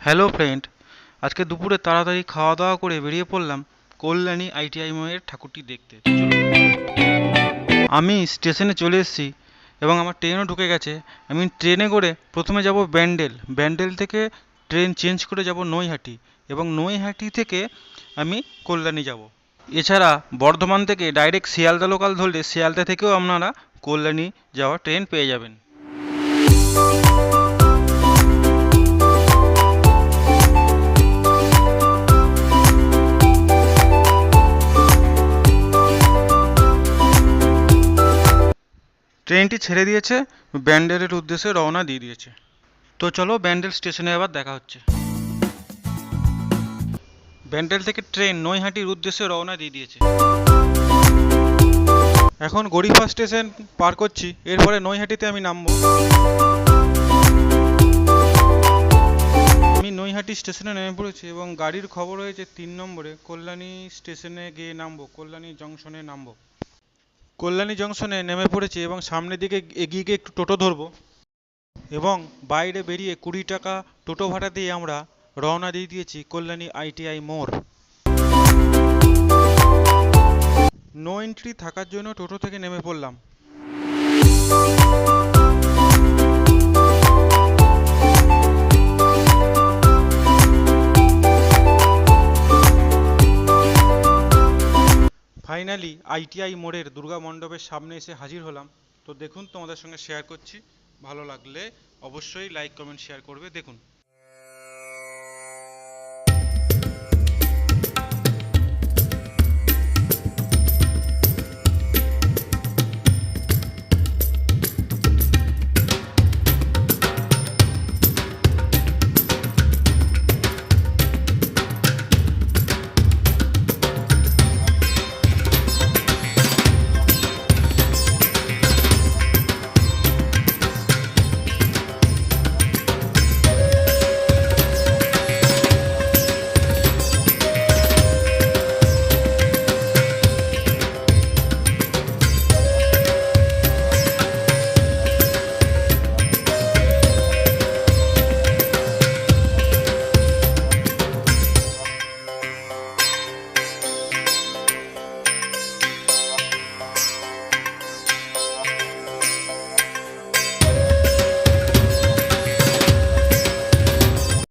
Hello friend, আজকে দুপুরে তাড়াতাড়ি খাওয়া দাওয়া করে বেরিয়ে পড়লাম কল্যাণী আইটিআই মোড়ের ঠাকুরটি দেখতে। আমি স্টেশনে চলে এসেছি এবং আমার ট্রেনও ঢুকে গেছে। আমি ট্রেনে করে প্রথমে যাব ব্যান্ডেল, ব্যান্ডেল থেকে ট্রেন চেঞ্জ করে যাব নৈহাটি এবং নৈহাটি থেকে আমি কল্যাণী যাব। এছাড়া বর্ধমান থেকে ডাইরেক্ট শিয়ালদা লোকাল ধরলে শিয়ালদা থেকেও আপনারা কল্যাণী যাওয়ার ট্রেন পেয়ে যাবেন। ট্রেনটি ছেড়ে দিয়েছে, ব্যান্ডেলের উদ্দেশ্যে রওনা দিয়ে দিয়েছে। তো চলো ব্যান্ডেল স্টেশনে আবার দেখা হচ্ছে। ব্যান্ডেল থেকে ট্রেন নৈহাটির উদ্দেশ্যে রওনা দিয়ে দিয়েছে। এখন গড়িফা স্টেশন পার করছি, এরপরে নৈহাটিতে আমি নামবো। আমি নৈহাটি স্টেশনে নেমে পড়েছি এবং গাড়ির খবর হয়েছে 3 নম্বরে কল্যাণী স্টেশনে গিয়ে নামবো, কল্যাণী জংশনে নামবো। কল্যাণী জংশনে নেমে পড়েছি এবং সামনের দিকে এগিয়ে গিয়ে একটু টোটো ধরবো এবং বাইরে বেরিয়ে 20 টাকা টোটো ভাড়া দিয়ে আমরা রওনা দিয়ে দিয়েছি কল্যাণী আইটিআই মোড়। নো এন্ট্রি থাকার জন্য টোটো থেকে নেমে পড়লাম। ফাইনালি আইটিআই মোড়ের দুর্গা মণ্ডপের সামনে এসে হাজির হলাম। তো দেখুন, তোমাদের সঙ্গে শেয়ার করছি, ভালো লাগলে অবশ্যই লাইক কমেন্ট শেয়ার করবে। দেখুন।